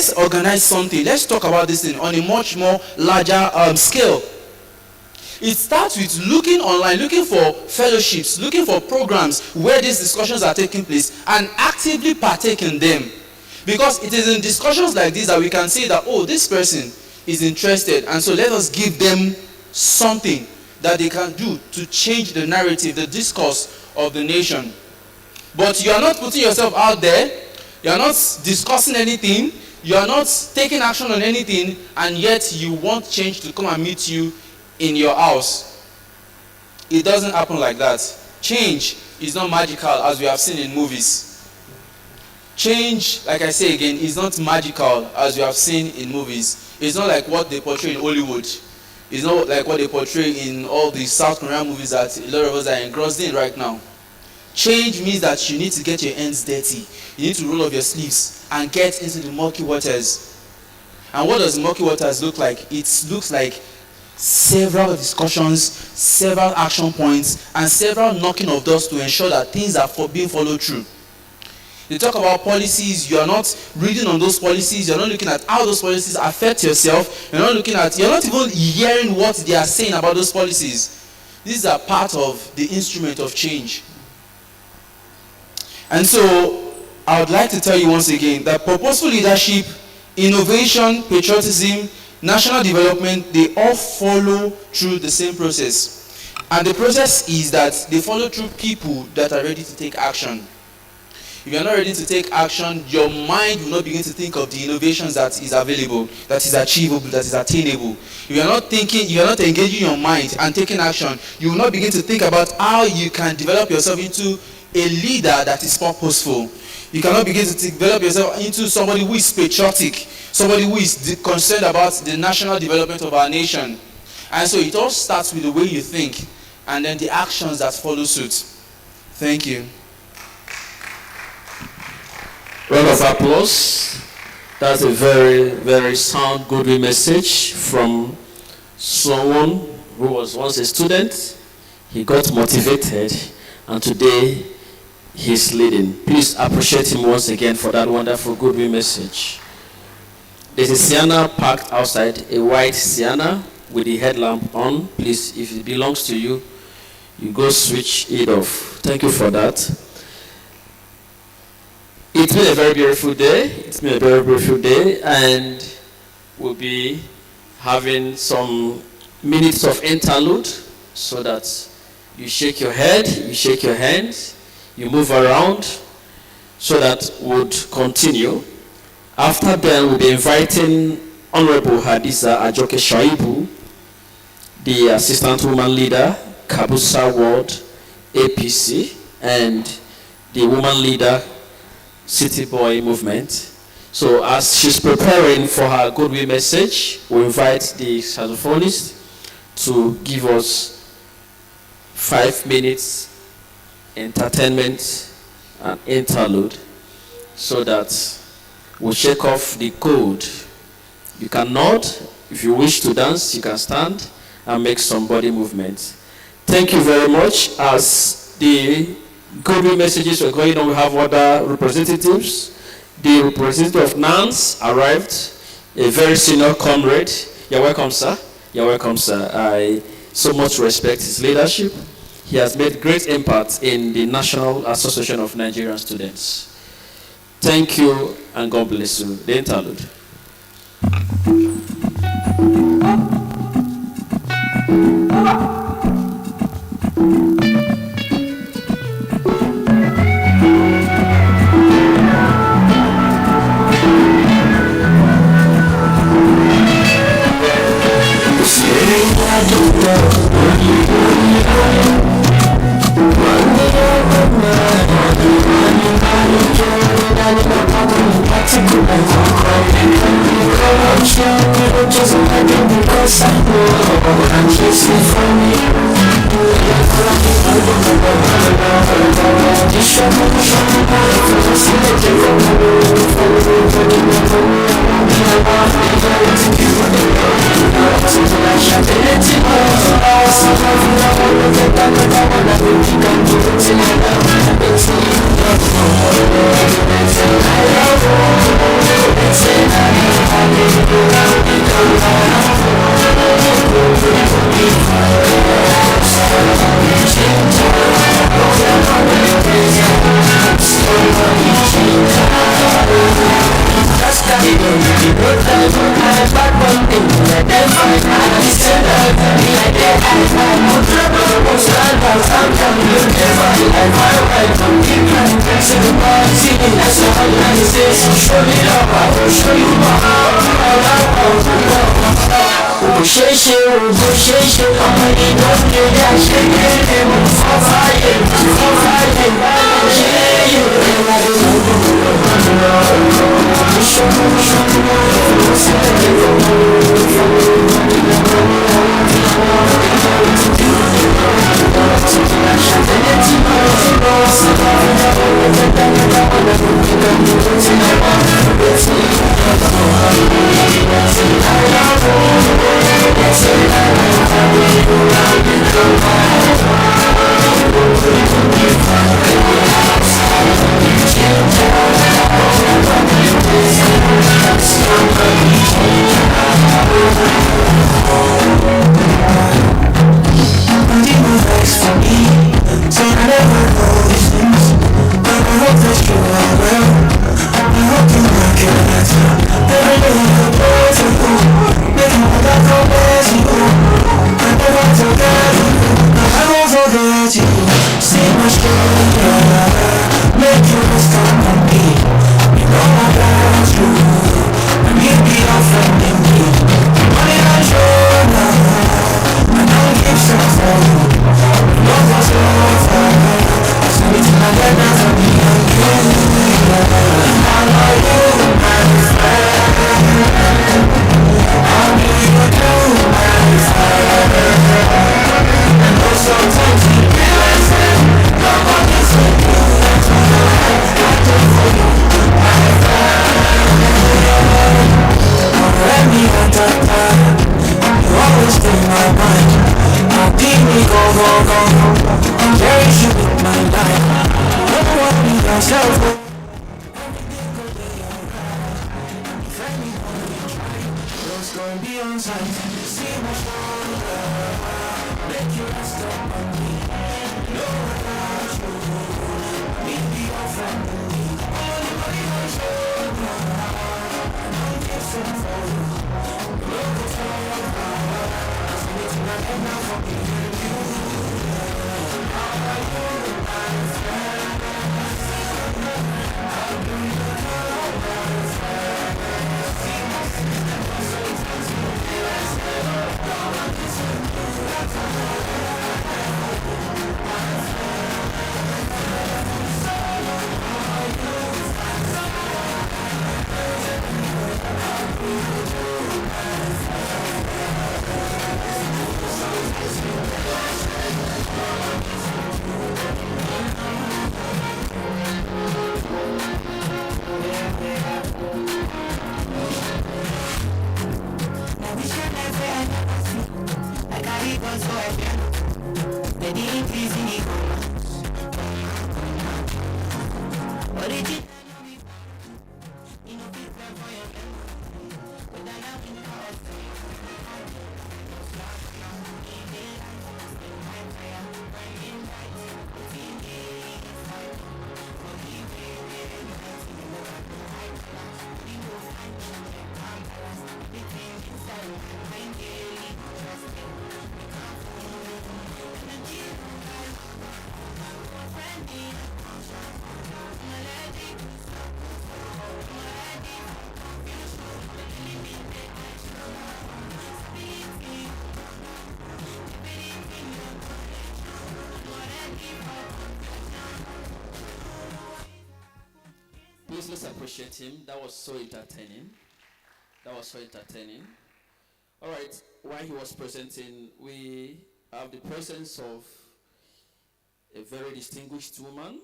let's organize something. Let's talk about this thing on a much more larger scale. It starts with looking online, looking for fellowships, looking for programs where these discussions are taking place, and actively partake in them. Because it is in discussions like this that we can say that, oh, this person is interested, and so let us give them something that they can do to change the narrative, the discourse of the nation. But you are not putting yourself out there, you are not discussing anything, you are not taking action on anything, and yet you want change to come and meet you in your house. It doesn't happen like that. Change is not magical as we have seen in movies. Change, like I say again, is not magical as we have seen in movies. It's not like what they portray in Hollywood. It's not like what they portray in all the South Korean movies that a lot of us are engrossed in right now. Change means that you need to get your hands dirty. You need to roll up your sleeves and get into the murky waters. And what does murky waters look like? It looks like several discussions, several action points, and several knocking of doors to ensure that things are being followed through. They talk about policies. You are not reading on those policies. You're not looking at how those policies affect yourself. You're not even hearing what they are saying about those policies. These are part of the instrument of change. And so, I would like to tell you once again that purposeful leadership, innovation, patriotism, national development, they all follow through the same process. And the process is that they follow through people that are ready to take action. If you are not ready to take action, your mind will not begin to think of the innovations that is available, that is achievable, that is attainable. If you are not thinking, you are not engaging your mind and taking action, you will not begin to think about how you can develop yourself into a leader that is purposeful. You cannot begin to develop yourself into somebody who is patriotic, somebody who is concerned about the national development of our nation. And so it all starts with the way you think and then the actions that follow suit. Thank you. Round of applause. That's a very, very sound, good message from someone who was once a student. He got motivated, and today he's leading. Please appreciate him once again for that wonderful, good message. There's a Sienna parked outside, a white Sienna with the headlamp on. Please, if it belongs to you, you go switch it off. Thank you for that. It's been a very beautiful day. And we'll be having some minutes of interlude so that you shake your head, you shake your hands, you move around so that would continue. After then, we'll be inviting Honorable Hadiza Ajoke Shaibu, the Assistant Woman Leader, Kabusa Ward, APC, and the Woman Leader, City Boy Movement. So as she's preparing for her goodwill message, we invite the saxophonist to give us 5 minutes entertainment and interlude so that we'll shake off the cold. You can nod. If you wish to dance, you can stand and make some body movements. Thank you very much. As the goodwill messages were going on, we have other representatives. The representative of NANS arrived, a very senior comrade. You're welcome, sir. You're welcome, sir. I so much respect his leadership. He has made great impact in the National Association of Nigerian Students. Thank you, and God bless you. The interlude. It's Please let's appreciate him. That was so entertaining. That was so entertaining. All right, while he was presenting, we have the presence of a very distinguished woman,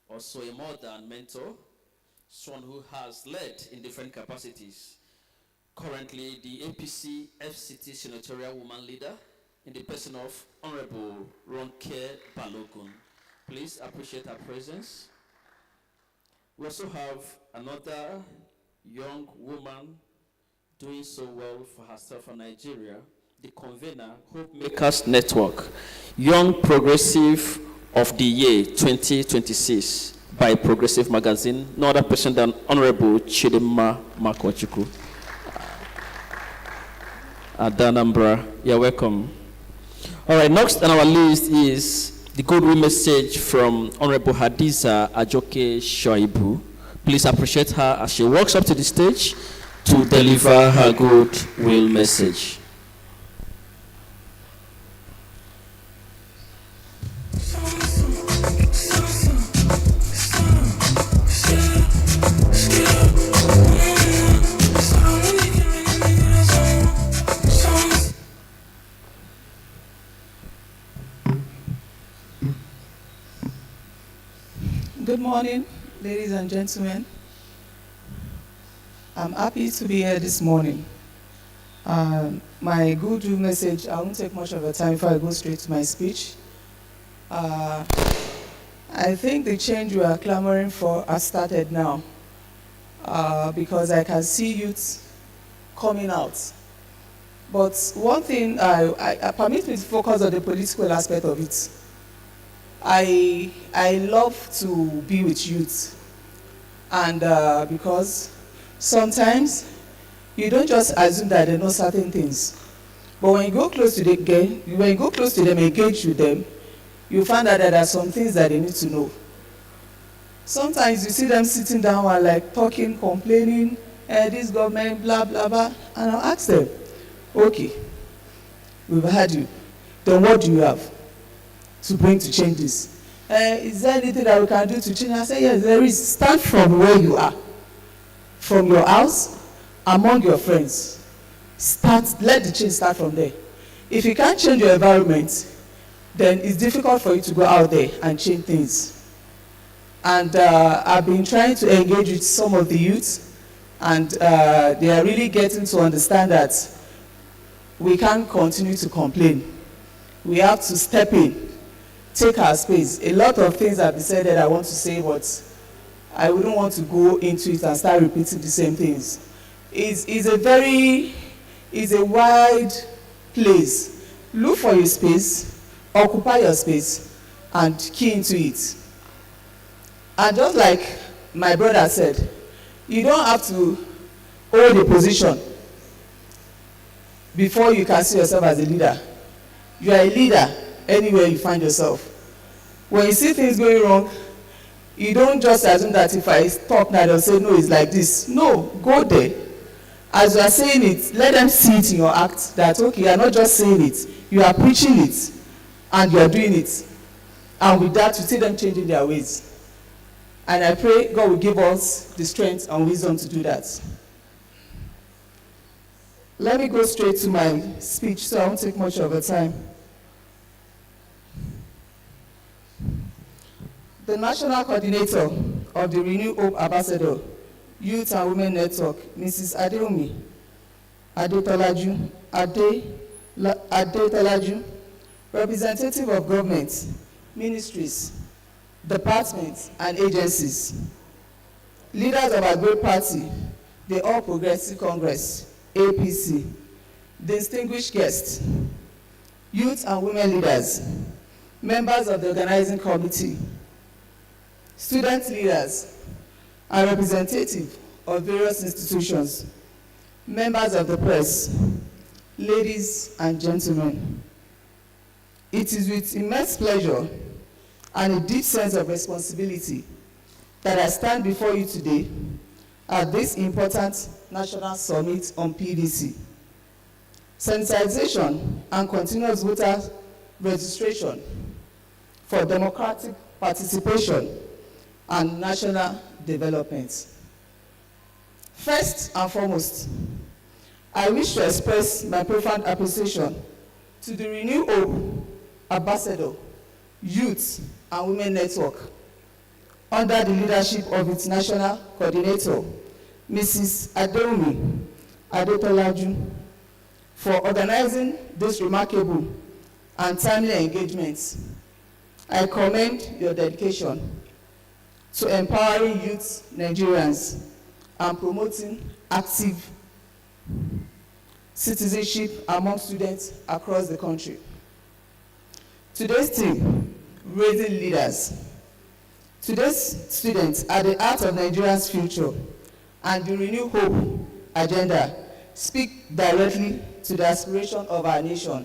also a mother and mentor, someone who has led in different capacities. Currently, the APC FCT senatorial woman leader in the person of Honorable Ronke Balogun. Please appreciate her presence. We also have another young woman doing so well for herself in Nigeria, the convener, Hope Makers Network, Young Progressive of the Year 2026 by Progressive Magazine, no other person than Honorable Chidima Makochukwu. at Anambra. You're welcome. All right, next on our list is the goodwill message from Honorable Hadiza Ajoke Shoibu. Please appreciate her as she walks up to the stage to deliver her goodwill message. Good morning, ladies and gentlemen. I'm happy to be here this morning. My goodwill message, I won't take much of your time before I go straight to my speech. I think the change we are clamoring for has started now because I can see youth coming out. But one thing, I permit me to focus on the political aspect of it. I love to be with youth, and because sometimes you don't just assume that they know certain things, but when you go close to them, engage with them, you find out that there are some things that they need to know. Sometimes you see them sitting down and like talking, complaining, this government, blah blah blah, and I'll ask them, okay, we've heard you, then what do you have to bring to change this? Is there anything that we can do to change? I say, yes, there is. Start from where you are, from your house, among your friends. Let the change start from there. If you can't change your environment, then it's difficult for you to go out there and change things. And I've been trying to engage with some of the youth, and they are really getting to understand that we can't continue to complain. We have to step in, take our space. A lot of things have been said that I want to say, but I wouldn't want to go into it and start repeating the same things. It's a wide place. Look for your space, occupy your space, and key into it. And just like my brother said, you don't have to hold a position before you can see yourself as a leader. You are a leader anywhere you find yourself. When you see things going wrong, you don't just assume that if I talk now, they'll say, no, it's like this. No, go there. As you are saying it, let them see it in your act that, okay, you are not just saying it, you are preaching it, and you are doing it. And with that, you see them changing their ways. And I pray God will give us the strength and wisdom to do that. Let me go straight to my speech so I won't take much of your time. The National Coordinator of the Renew Hope Ambassador Youth and Women Network, Mrs. Adetolaju, representative of government, ministries, departments, and agencies, leaders of our great party, the All Progressive Congress, APC, distinguished guests, youth and women leaders, members of the organizing committee, student leaders, and representatives of various institutions, members of the press, ladies and gentlemen. It is with immense pleasure and a deep sense of responsibility that I stand before you today at this important national summit on PVC. Sensitization and continuous voter registration for democratic participation and national development. First and foremost, I wish to express my profound appreciation to the Renew Hope Ambassador Youth and Women Network under the leadership of its national coordinator, Mrs. Adetolaju, for organizing this remarkable and timely engagement. I commend your dedication to empowering youth Nigerians and promoting active citizenship among students across the country. Today's theme, raising leaders. Today's students are the heart of Nigeria's future, and the Renew Hope agenda speak directly to the aspiration of our nation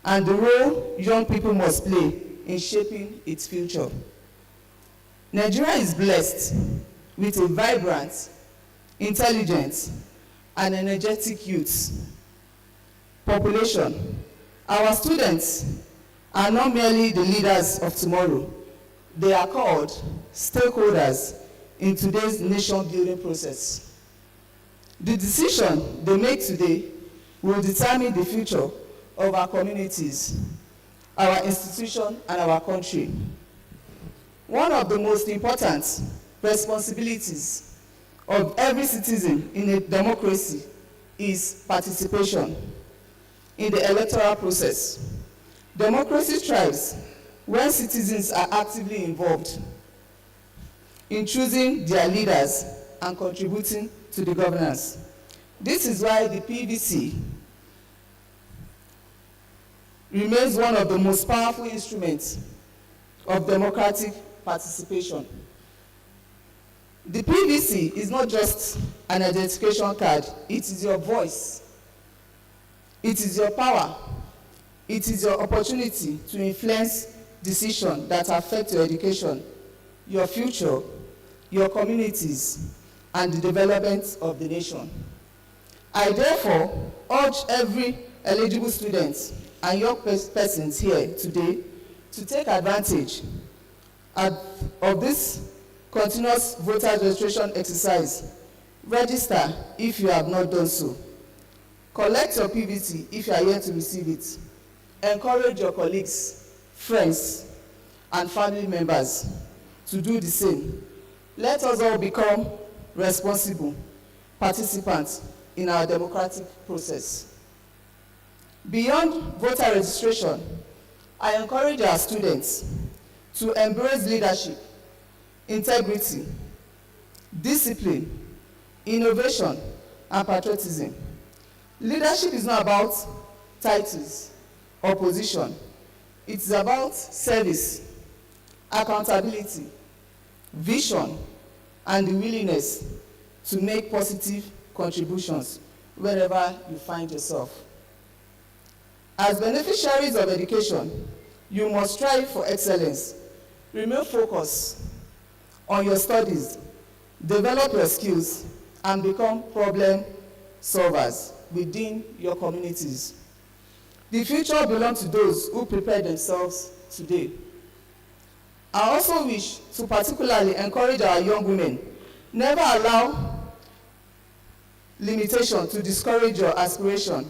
and the role young people must play in shaping its future. Nigeria is blessed with a vibrant, intelligent, and energetic youth population. Our students are not merely the leaders of tomorrow, they are called stakeholders in today's nation-building process. The decision they make today will determine the future of our communities, our institution, and our country. One of the most important responsibilities of every citizen in a democracy is participation in the electoral process. Democracy thrives when citizens are actively involved in choosing their leaders and contributing to the governance. This is why the PVC remains one of the most powerful instruments of democratic participation. The PVC is not just an identification card, it is your voice, it is your power, it is your opportunity to influence decisions that affect your education, your future, your communities, and the development of the nation. I therefore urge every eligible student and young persons here today to take advantage of this continuous voter registration exercise. Register if you have not done so. Collect your PVC if you are yet to receive it. Encourage your colleagues, friends, and family members to do the same. Let us all become responsible participants in our democratic process. Beyond voter registration, I encourage our students to embrace leadership, integrity, discipline, innovation, and patriotism. Leadership is not about titles or position. It is about service, accountability, vision, and the willingness to make positive contributions wherever you find yourself. As beneficiaries of education, you must strive for excellence. Remain focused on your studies, develop your skills, and become problem solvers within your communities. The future belongs to those who prepare themselves today. I also wish to particularly encourage our young women. Never allow limitation to discourage your aspiration.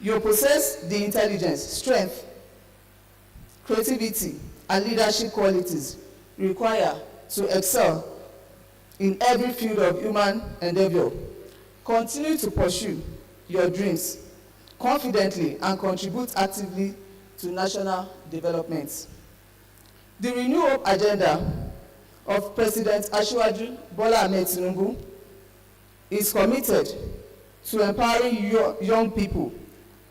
You possess the intelligence, strength, creativity, and leadership qualities required to excel in every field of human endeavor. Continue to pursue your dreams confidently and contribute actively to national development. The Renew Hope agenda of President Asiwaju Bola Ahmed Tinubu is committed to empowering young people,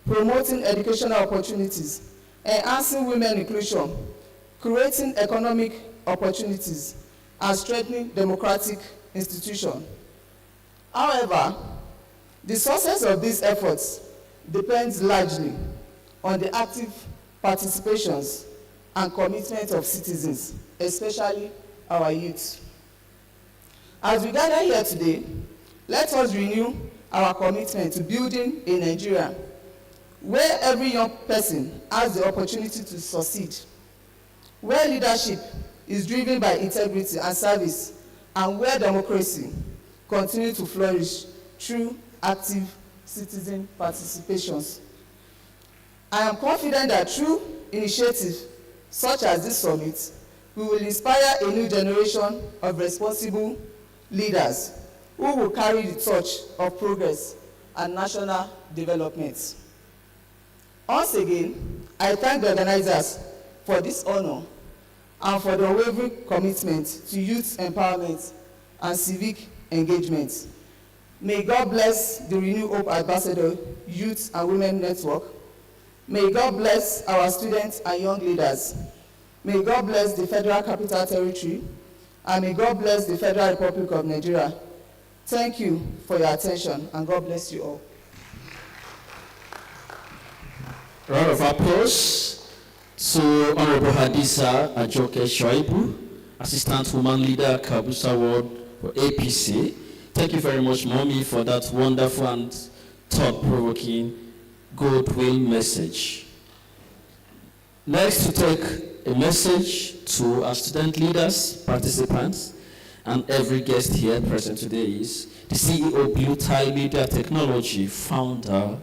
promoting educational opportunities, enhancing women inclusion, creating economic opportunities, and strengthening democratic institutions. However, the success of these efforts depends largely on the active participations and commitment of citizens, especially our youth. As we gather here today, let us renew our commitment to building a Nigeria where every young person has the opportunity to succeed, where leadership is driven by integrity and service, and where democracy continues to flourish through active citizen participations. I am confident that through initiatives such as this summit, we will inspire a new generation of responsible leaders who will carry the torch of progress and national development. Once again, I thank the organizers for this honor and for their unwavering commitment to youth empowerment and civic engagement. May God bless the Renew Hope Ambassador Youth and Women Network. May God bless our students and young leaders. May God bless the Federal Capital Territory, and may God bless the Federal Republic of Nigeria. Thank you for your attention, and God bless you all. Round of applause to Honorable Hadisa Ajoke Shoibu, Assistant Woman Leader, Kabusa Ward for APC. Thank you very much, Mommy, for that wonderful and thought-provoking goodwill message. Next, to take a message to our student leaders, participants, and every guest here present today is the CEO Blue Tie Media Technology, founder,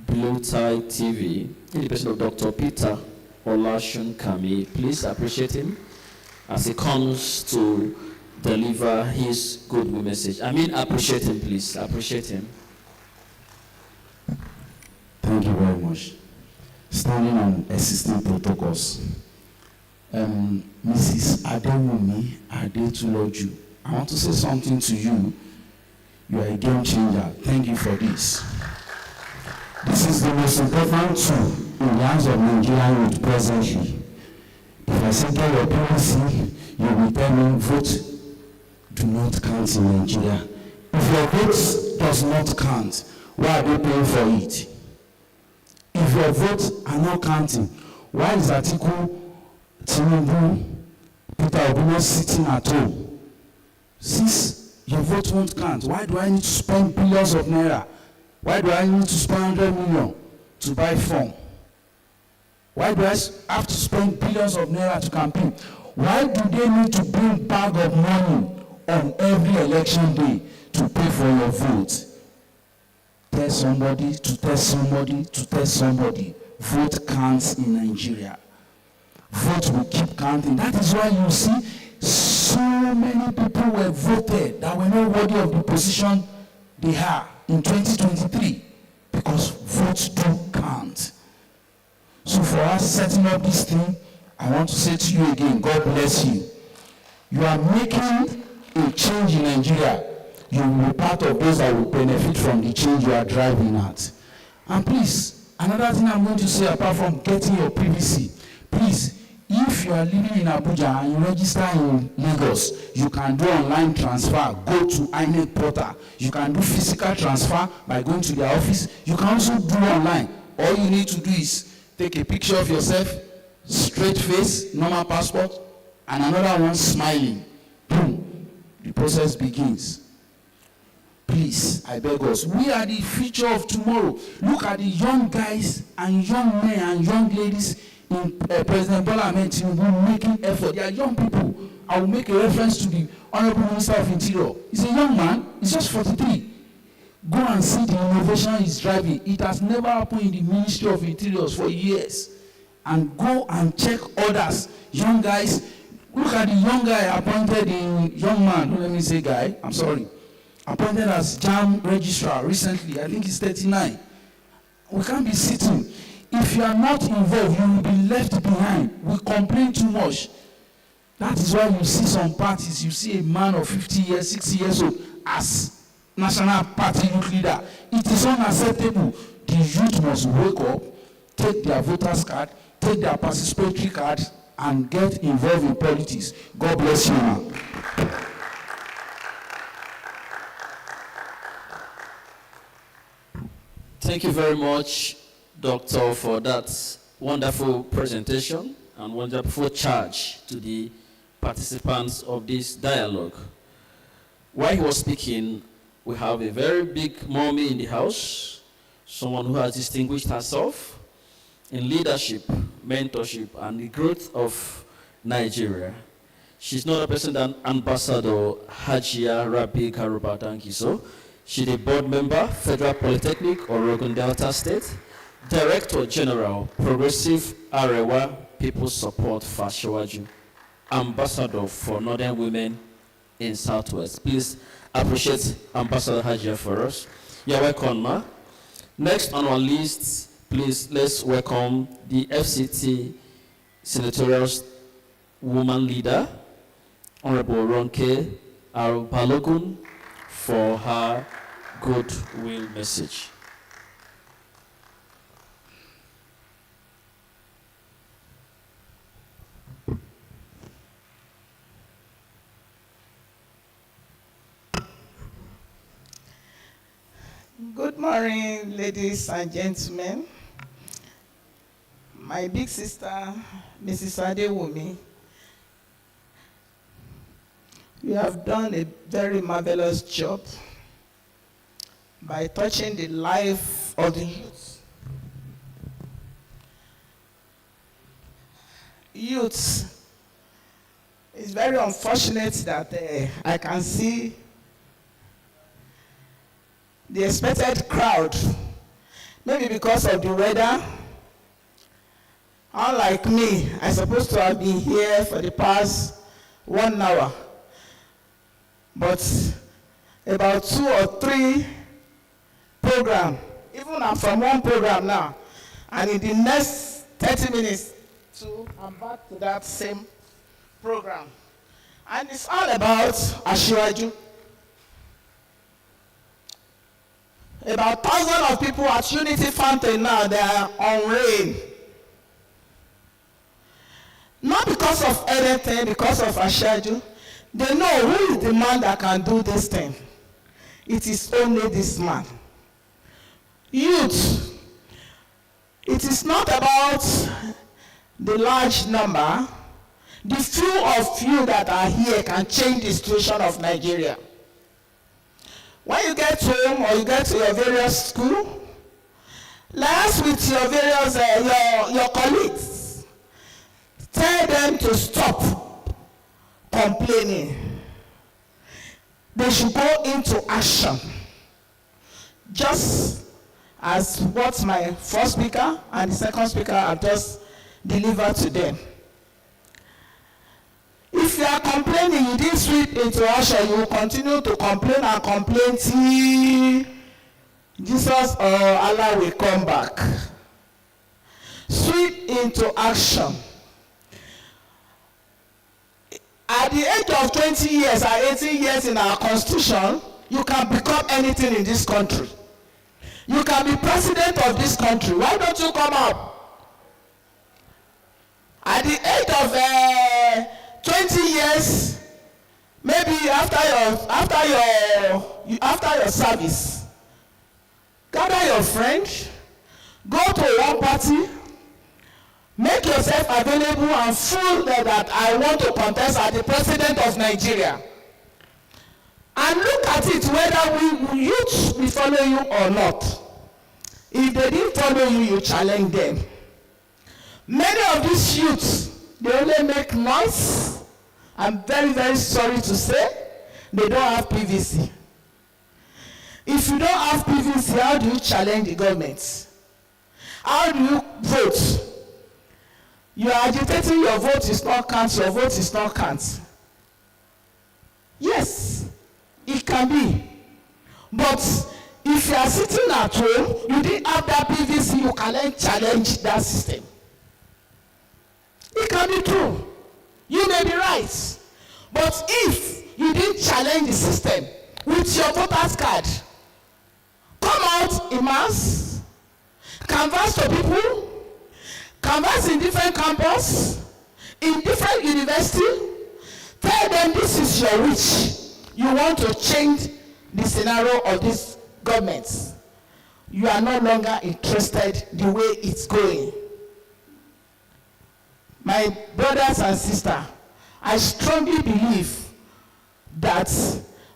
Blue Tie TV, in the person of Dr. Peter Olashun Kami. Please appreciate him as he comes to deliver his goodwill message. I mean, appreciate him, please. Appreciate him. Thank you very much. Standing on existing protocols, Mrs. Adewumi Adetuloju, I want to say something to you. You are a game changer. Thank you for this. This is the most important tool in the hands of Nigerian youth presently. If I say get your PVC, you will tell me vote do not count in Nigeria. If your vote does not count, why are they paying for it? If your votes are not counting, why is Atiku, Tinubu, Peter Obi not sitting at home? Since your vote won't count, why do I need to spend billions of naira? Why do I need to spend 100 million to buy form? Why do I have to spend billions of naira to campaign? Why do they need to bring bag of money on every election day to pay for your vote? Tell somebody to tell somebody to tell somebody. Vote counts in Nigeria. Vote will keep counting. That is why you see so many people were voted that were not worthy of the position they are in 2023, because votes do count. So for us setting up this thing, I want to say to you again, God bless you. You are making a change in Nigeria. You will be part of those that will benefit from the change you are driving at. And please, another thing I'm going to say apart from getting your PVC, please, if you are living in Abuja and you register in Lagos, you can do online transfer. Go to INEC portal. You can do physical transfer by going to their office. You can also do online. All you need to do is take a picture of yourself, straight face, normal passport, and another one smiling. Boom. The process begins. Please, I beg us. We are the future of tomorrow. Look at the young guys and young men and young ladies in President Bola Ahmed Tinubu making effort. They are young people. I will make a reference to the Honorable Minister of Interior. He's a young man. He's just 43. Go and see the innovation he's driving. It has never happened in the Ministry of Interiors for years. And go and check others. Young guys. Look at the young guy appointed in, young man, don't let me say guy, I'm sorry. Appointed as JAM registrar recently. I think he's 39. We can't be sitting. If you are not involved, you will be left behind. We complain too much. That is why you see some parties, you see a man of 50 years, 60 years old as national party youth leader. It is unacceptable. The youth must wake up, take their voters card, take their participatory card, and get involved in politics. God bless you, man. Thank you very much, Doctor, for that wonderful presentation and wonderful charge to the participants of this dialogue. While he was speaking, we have a very big mommy in the house, someone who has distinguished herself in leadership, mentorship, and the growth of Nigeria. She's not a person than Ambassador Hajia Rabi Karuba Dankiso. She's a board member, Federal Polytechnic, Oregon Delta State, Director General, Progressive Arewa People Support Fashiwaju, Ambassador for Northern Women in Southwest. Please appreciate Ambassador Hajia for us. You're welcome, ma. Next on our list, please let's welcome the FCT Senatorial Woman Leader, Honorable Ronke Arubalogun, for her goodwill message. Good morning, ladies and gentlemen. My big sister, Mrs. Adewumi, you have done a very marvelous job by touching the life of the youth. Youth, it's very unfortunate that I can see the expected crowd, maybe because of the weather. Unlike me, I'm supposed to have been here for the past 1 hour. But about 2 or 3 programs, even I'm from one program now, and in the next 30 minutes, I'm back to that same program. And it's all about Asiwaju. About thousands of people at Unity Fountain now, they are on rain. Not because of anything, because of Asiwaju. They know who is the man that can do this thing. It is only this man. Youth, it is not about the large number. The few of you that are here can change the situation of Nigeria. When you get home or you get to your various school, liaise with your various your colleagues. Tell them to stop complaining. They should go into action. Just as what my first speaker and the second speaker have just delivered to them. If you are complaining, you didn't switch into action, you will continue to complain and complain till Jesus or Allah will come back. Switch into action. At the age of 20 years or 18 years in our constitution, you can become anything in this country. You can be president of this country. Why don't you come up? At the age of 20 years, maybe after your service, gather your friends, go to one party, make yourself available and full that I want to contest as the president of Nigeria. And look at it whether youth will follow you or not. If they didn't follow you, you challenge them. Many of these youths, they only make noise. I'm very, very sorry to say, they don't have PVC. If you don't have PVC, how do you challenge the government? How do you vote? You are agitating, your vote is not count, your vote is not count. Yes, it can be. But if you are sitting at home, you didn't have that PVC, you cannot challenge that system. It can be true. You may be right. But if you didn't challenge the system with your voter's card, come out in mass, canvass to people, canvass in different campus, in different university, tell them this is your wish. You want to change the scenario of this government. You are no longer interested the way it's going. My brothers and sisters, I strongly believe that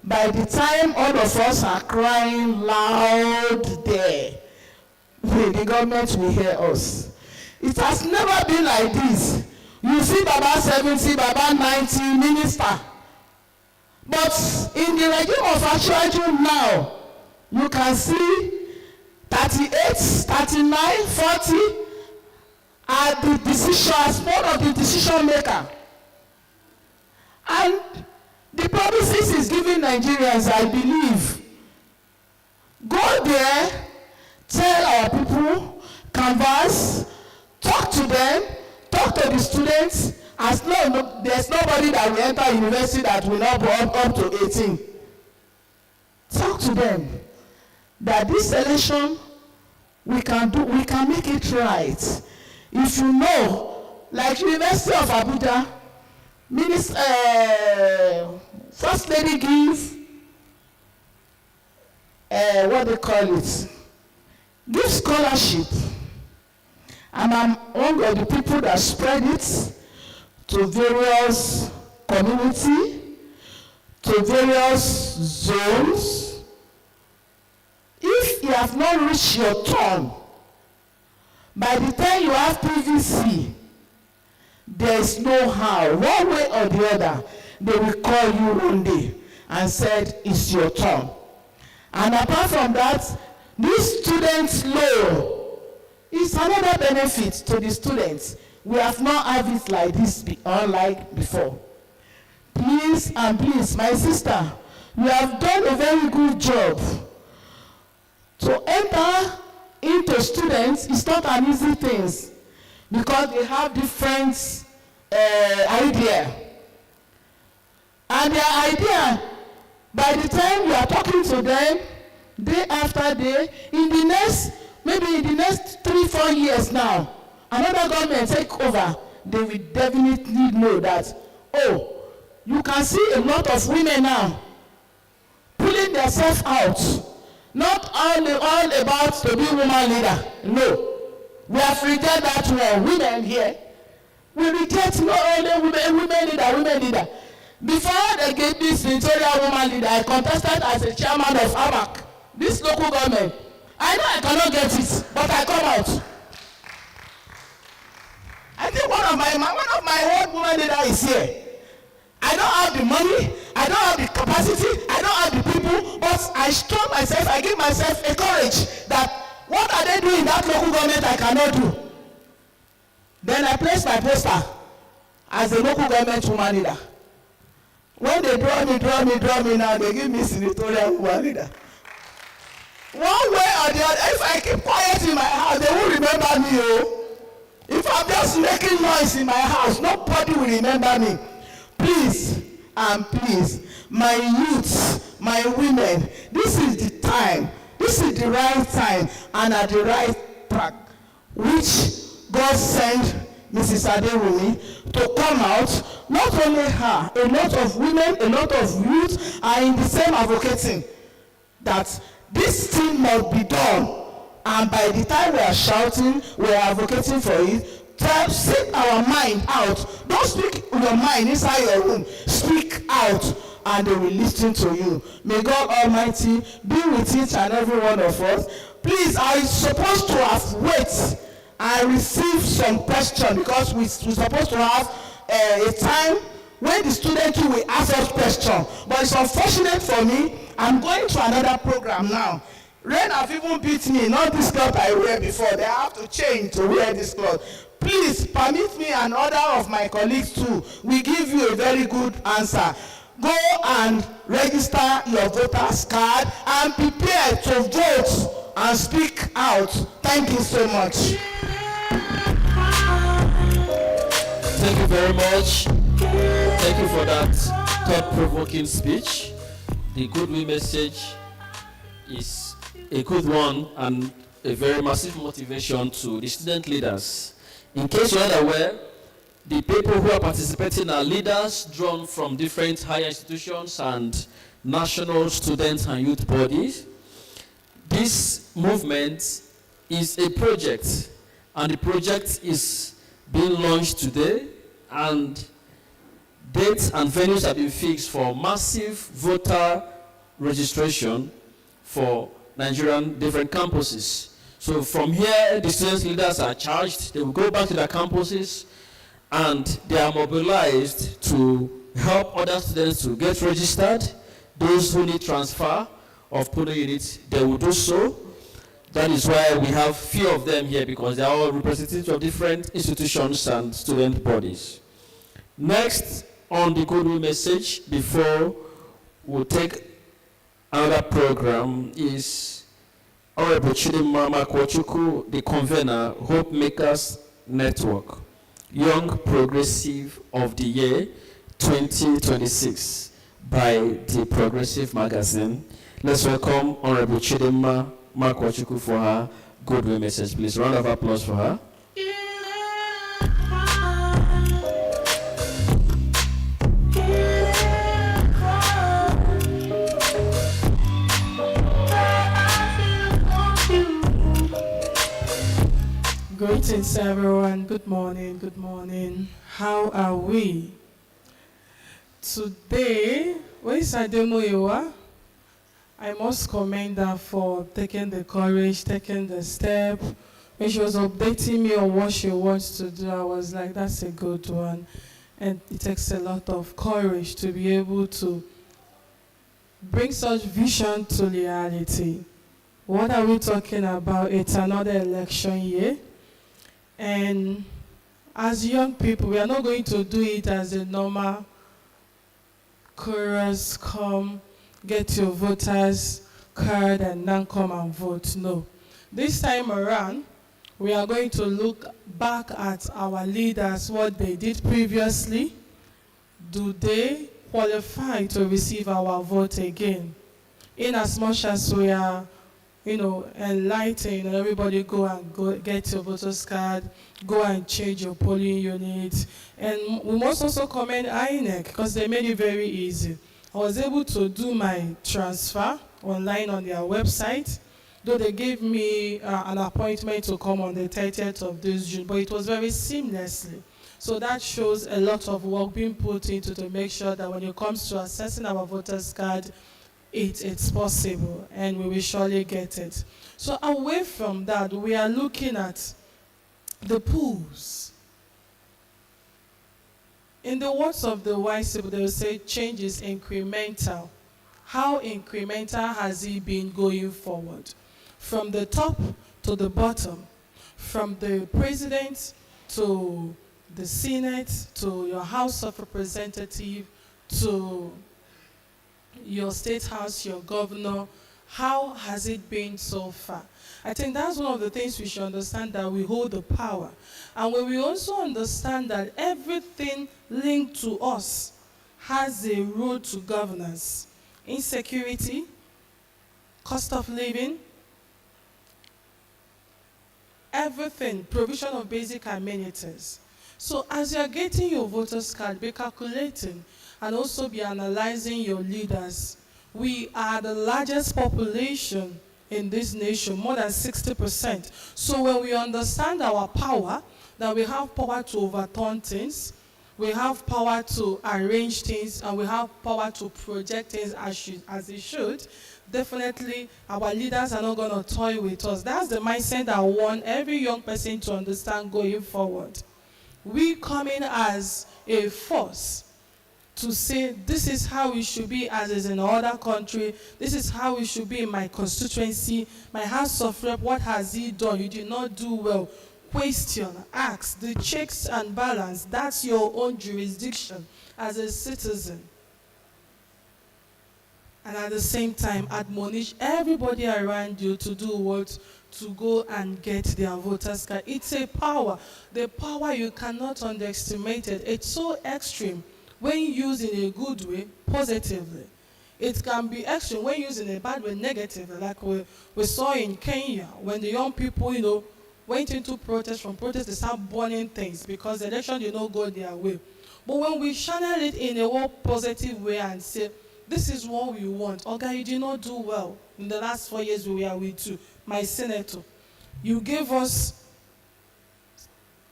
by the time all of us are crying loud there, the government will hear us. It has never been like this. You see Baba 70, Baba 90, minister. But in the regime of Asiwaju now, you can see 38, 39, 40 are the decision, as one of the decision maker. And the promises is giving Nigerians, I believe. Go there, tell our people, canvass, talk to them, talk to the students. As no, there's nobody that will enter university that will not go up to 18. Talk to them that this election we can make it right. If you know, like University of Abuja, First Lady give what they call it, give scholarship. And I'm one of the people that spread it to various community, to various zones. If you have not reached your turn, by the time you have PVC, there is no how. One way or the other, they will call you one day and said, it's your turn. And apart from that, this student loan is another benefit to the students. We have not had it like this unlike before. Please and please, my sister, you have done a very good job. To enter into students is not an easy thing because they have different idea. And their idea, by the time you are talking to them, day after day, maybe in the next 3-4 years now, another government take over, they will definitely know that, oh, you can see a lot of women now pulling themselves out. Not all about to be woman leader. No. We have rejected that one. Women here. We reject not only women leader. Before they gave this senatorial woman leader, I contested as a chairman of AMAC, this local government. I know I cannot get it, but I come out. I think one of my own woman leader is here. I don't have the money, I don't have the capacity, I don't have the people, but I strong myself, I give myself a courage that what are they doing in that local government I cannot do. Then I place my poster as a local government woman leader. When they draw me now, they give me senatorial woman leader. One way or the other, if I keep quiet in my house, they won't remember me. Oh. If I'm just making noise in my house, nobody will remember me. Please and please, my youths, my women, this is the time, this is the right time and at the right track, which God sent Mrs. Adewumi to come out. Not only her, a lot of women, a lot of youth are in the same advocating that this thing must be done. And by the time we are shouting, we are advocating for it. Set our mind out. Don't speak your mind inside your room. Speak out and they will listen to you. May God Almighty be with each and every one of us. Please, I was supposed to have waited and receive some question because we're supposed to have a time when the student will ask us questions. But it's unfortunate for me. I'm going to another program now. Rain have even beat me. Not this cloth I wear before. They have to change to wear this cloth. Please permit me and other of my colleagues too. We give you a very good answer. Go and register your voters card and prepare to vote and speak out. Thank you so much. Thank you very much. Thank you for that thought-provoking speech. The goodwill message is a good one and a very massive motivation to the student leaders. In case you're not aware, the people who are participating are leaders drawn from different higher institutions and national students and youth bodies. This movement is a project, and the project is being launched today, and dates and venues have been fixed for massive voter registration for Nigerian different campuses. So from here, the student leaders are charged. They will go back to their campuses and they are mobilized to help other students to get registered. Those who need transfer of polling units, they will do so. That is why we have few of them here, because they are all representatives of different institutions and student bodies. Next on the goodwill message, before we take another program, is Honorable Chidimma Makwochukwu, the convener, Hope Makers Network, Young Progressive of the Year 2026 by the Progressive Magazine. Let's welcome Honorable Chidimma Makwochukwu for her goodwill message. Please, round of applause for her. Greetings, everyone. Good morning. Good morning. How are we? Today, where is Ademoyewa? I must commend her for taking the courage, taking the step. When she was updating me on what she wants to do, I was like, that's a good one. And it takes a lot of courage to be able to bring such vision to reality. What are we talking about? It's another election year. And as young people, we are not going to do it as a normal chorus, come, get your voters card and then come and vote. No. This time around, we are going to look back at our leaders, what they did previously. Do they qualify to receive our vote again? In as much as we are enlightened, and everybody go get your voter's card, go and change your polling unit. And we must also commend INEC because they made it very easy. I was able to do my transfer online on their website, though they gave me an appointment to come on the 30th of this June, but it was very seamlessly. So that shows a lot of work being put into to make sure that when it comes to accessing our voter's card, it's possible, and we will surely get it. So away from that, we are looking at the pools. In the words of the wise people, they will say change is incremental. How incremental has it been going forward? From the top to the bottom, from the president to the Senate, to your House of Representatives, to your state house, your governor, how has it been so far? I think that's one of the things we should understand, that we hold the power. And when we also understand that everything linked to us has a road to governance. Insecurity, cost of living, everything, provision of basic amenities. So as you're getting your voter's card, be calculating and also be analyzing your leaders. We are the largest population in this nation, more than 60%. So when we understand our power, that we have power to overturn things, we have power to arrange things, and we have power to project things as they should, definitely our leaders are not going to toy with us. That's the mindset that I want every young person to understand going forward. We come in as a force to say, this is how we should be as is in another country, this is how we should be in my constituency, my House of Rep, what has he done? You did not do well. Question, ask, the checks and balance, that's your own jurisdiction as a citizen. And at the same time, admonish everybody around you to do what? To go and get their voter's card. It's a power. The power, you cannot underestimate it. It's so extreme when used in a good way, positively. It can be extreme when used in a bad way, negatively, like we saw in Kenya, when the young people, went into protest. From protest, they start burning things because the election did not go their way. But when we channel it in a more positive way and say, this is what we want. Okay, you did not do well in the last 4 years we were with you, my senator. You gave us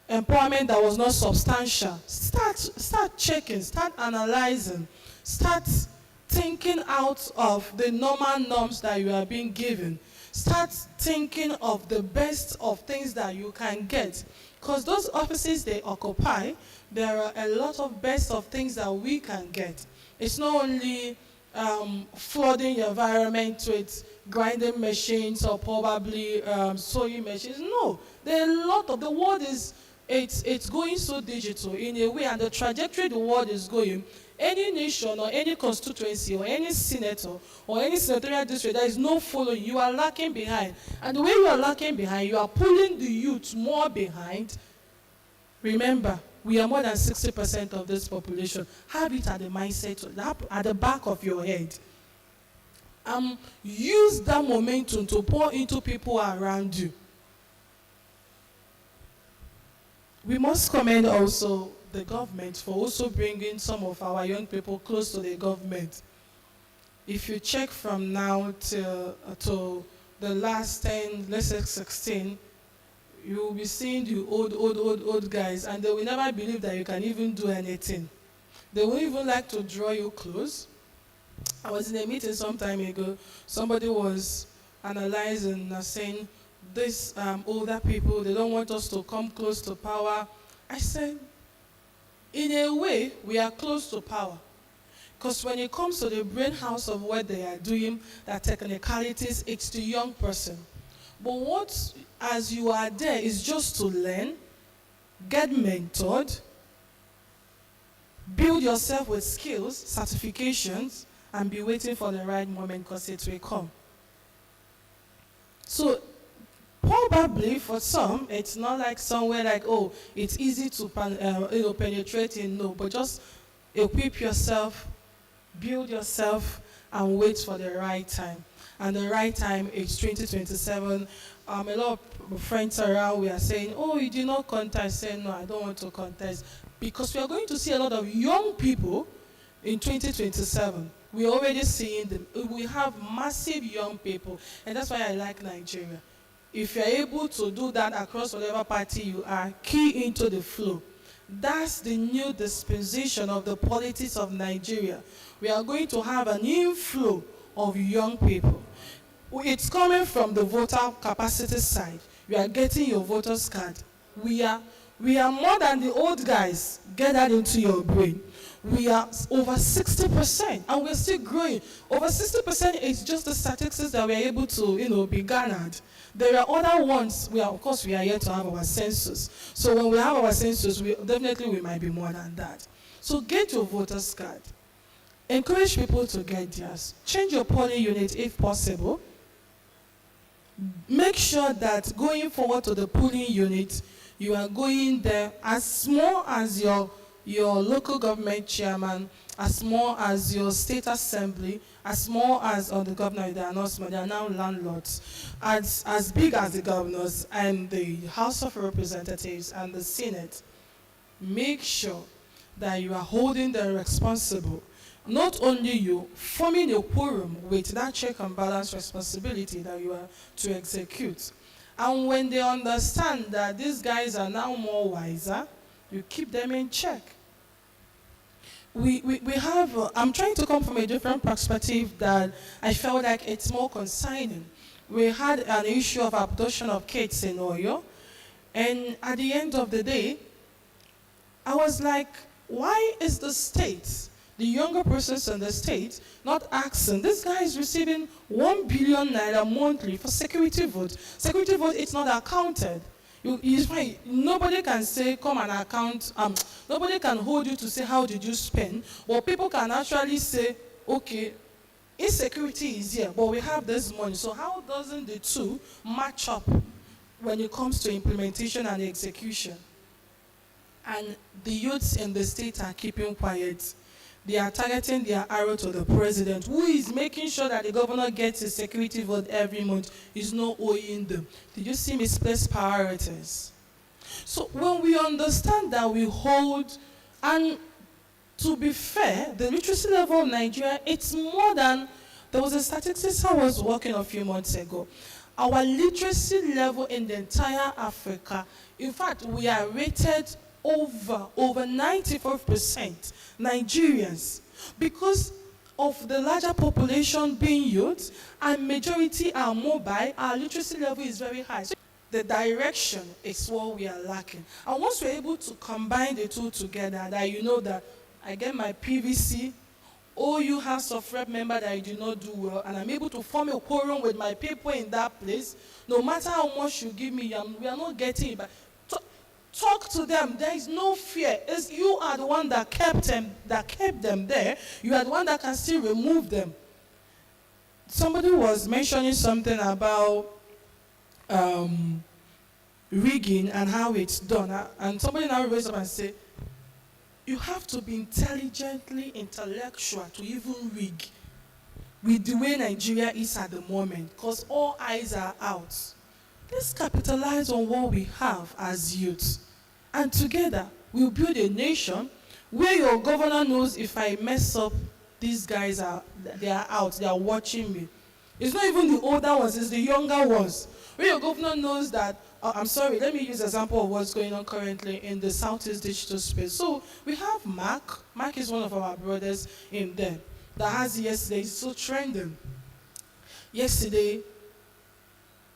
empowerment that was not substantial. Start checking, start analyzing, start thinking out of the normal norms that you are being given. Start thinking of the best of things that you can get. Because those offices they occupy, there are a lot of best of things that we can get. It's not only flooding your environment with grinding machines or probably sewing machines. No, there are a lot of, the world is, it's going so digital in a way, and the trajectory the world is going, any nation or any constituency or any senator or any senatorial district that is not following, you are lacking behind. And the way you are lacking behind, you are pulling the youth more behind. Remember, we are more than 60% of this population. Have it at the mindset, at the back of your head. Use that momentum to pour into people around you. We must commend also the government for also bringing some of our young people close to the government. If you check from now to the last 10, let's say 16, you will be seeing the old guys, and they will never believe that you can even do anything. They won't even like to draw you close. I was in a meeting some time ago. Somebody was analyzing and saying, these older people, they don't want us to come close to power. I said, in a way, we are close to power. Because when it comes to the brain house of what they are doing, the technicalities, it's the young person. But what, as you are there, is just to learn, get mentored, build yourself with skills, certifications, and be waiting for the right moment because it will come. So probably for some, it's not like somewhere like, oh, it's easy to penetrate in, no, but just equip yourself, build yourself, and wait for the right time. And the right time is 2027. A lot of friends around, we are saying, oh, you did not contest. Saying, no, I don't want to contest. Because we are going to see a lot of young people in 2027. We're already seeing them. We have massive young people. And that's why I like Nigeria. If you're able to do that across whatever party you are, key into the flow. That's the new dispensation of the politics of Nigeria. We are going to have an inflow of young people. It's coming from the voter capacity side. You are getting your voter's card. We are more than the old guys. Get that into your brain. We are over 60%, and we're still growing. Over 60% is just the statistics that we are able to, be garnered. There are other ones. Of course, we are yet to have our census. So when we have our census, we might be more than that. So get your voter's card. Encourage people to get theirs. Change your polling unit if possible. Make sure that going forward to the polling unit, you are going there as small as your local government chairman, as small as your state assembly, as small as the governor. They are not small, they are now landlords. As big as the governors and the House of Representatives and the Senate. Make sure that you are holding them responsible. Not only you, forming a quorum with that check and balance responsibility that you are to execute. And when they understand that these guys are now more wiser, you keep them in check. We have, I'm trying to come from a different perspective that I felt like it's more concerning. We had an issue of abduction of kids in Oyo, and at the end of the day, I was like, why is the state, the younger persons in the state, not asking? This guy is receiving 1 billion naira monthly for security vote. Security vote, it's not accounted. It's fine. Nobody can say, come and account. Nobody can hold you to say, how did you spend? But people can actually say, okay, insecurity is here, but we have this money. So how doesn't the two match up when it comes to implementation and execution? And the youths in the state are keeping quiet. They are targeting their arrow to the president, who is making sure that the governor gets a security vote every month. He's not owing them. Did you see misplaced priorities? So when we understand that we hold, and to be fair, the literacy level of Nigeria, it's more than, there was a statistics I was working a few months ago. Our literacy level in the entire Africa, in fact, we are rated over 94% Nigerians, because of the larger population being youth and majority are mobile. Our literacy level is very high. So the direction is what we are lacking. And once we're able to combine the two together, that you know that I get my PVC, or you House of Rep member that I do not do well, and I'm able to form a quorum with my people in that place, no matter how much you give me, we are not getting it. But talk to them. There is no fear. You are the one that kept them there. You are the one that can still remove them. Somebody was mentioning something about rigging and how it's done. And somebody now raised up and said, you have to be intelligently intellectual to even rig with the way Nigeria is at the moment, because all eyes are out. Let's capitalize on what we have as youth. And together, we'll build a nation where your governor knows, if I mess up, these guys they are out, they are watching me. It's not even the older ones, it's the younger ones. Where your governor knows that I'm sorry, let me use an example of what's going on currently in the Southeast digital space. So we have Mark. Mark is one of our brothers in there that has yesterday, it's so trending. Yesterday,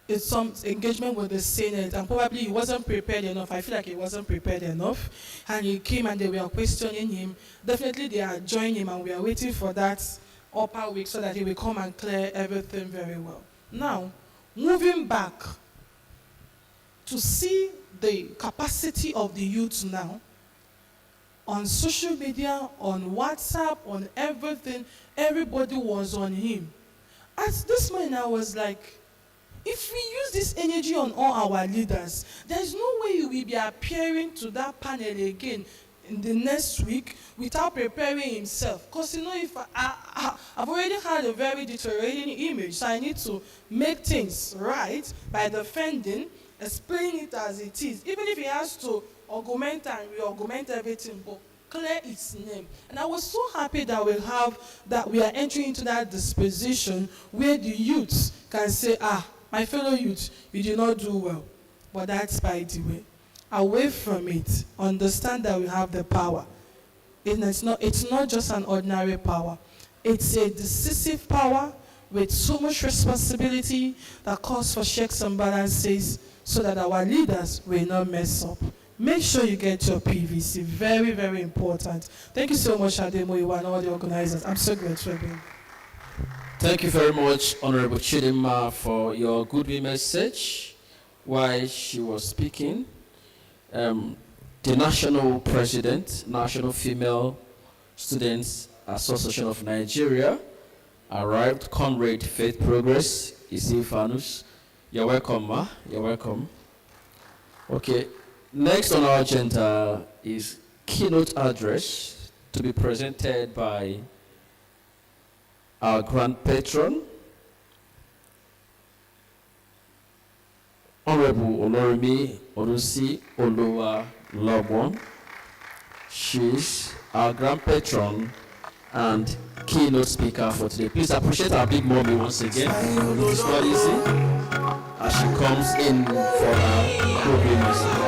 it's some engagement with the Senate, and probably he wasn't prepared enough. I feel like he wasn't prepared enough. And he came and they were questioning him. Definitely they are joining him, and we are waiting for that upper week so that he will come and clear everything very well. Now, moving back to see the capacity of the youth now, on social media, on WhatsApp, on everything, everybody was on him. At this moment, I was like, if we use this energy on all our leaders, there's no way he will be appearing to that panel again in the next week without preparing himself. Because you know, if I've already had a very deteriorating image, so I need to make things right by defending, explain it as it is, even if he has to augment and re-augment everything, but clear its name. And I was so happy that we are entering into that disposition where the youths can say, my fellow youth, you did not do well. But that's by the way. Away from it, understand that we have the power. It's not just an ordinary power. It's a decisive power with so much responsibility that calls for checks and balances so that our leaders will not mess up. Make sure you get your PVC. Very, very important. Thank you so much, Ademoyiwa, and all the organizers. I'm so grateful for being. Thank you very much, Honorable Chidinma, for your goodwill message while she was speaking. The National President, National Female Students Association of Nigeria, arrived. Comrade Faith Progress, Isifanus. You're welcome, ma. You're welcome. Okay. Next on our agenda is keynote address to be presented by our grand patron, Honorable Olorimi Orusi Olowa Lobon. She's our grand patron and keynote speaker for today. Please appreciate our big mommy once again. It's not easy as she comes in for our program message.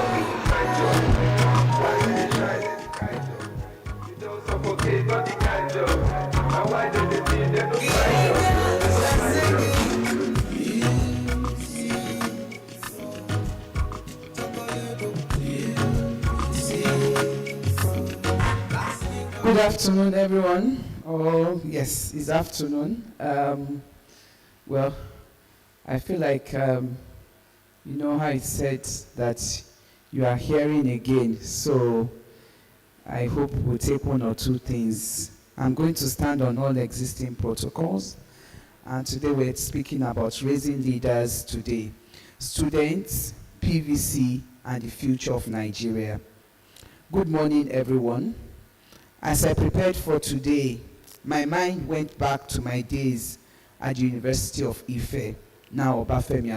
Good afternoon, everyone. Oh, yes, it's afternoon. Well, I feel like, you know how it said that you are hearing again, so I hope we'll take one or two things. I'm going to stand on all existing protocols, and today we're speaking about raising leaders today, students, PVC, and the future of Nigeria. Good morning, everyone. As I prepared for today, my mind went back to my days at the University of Ife, now Obafemi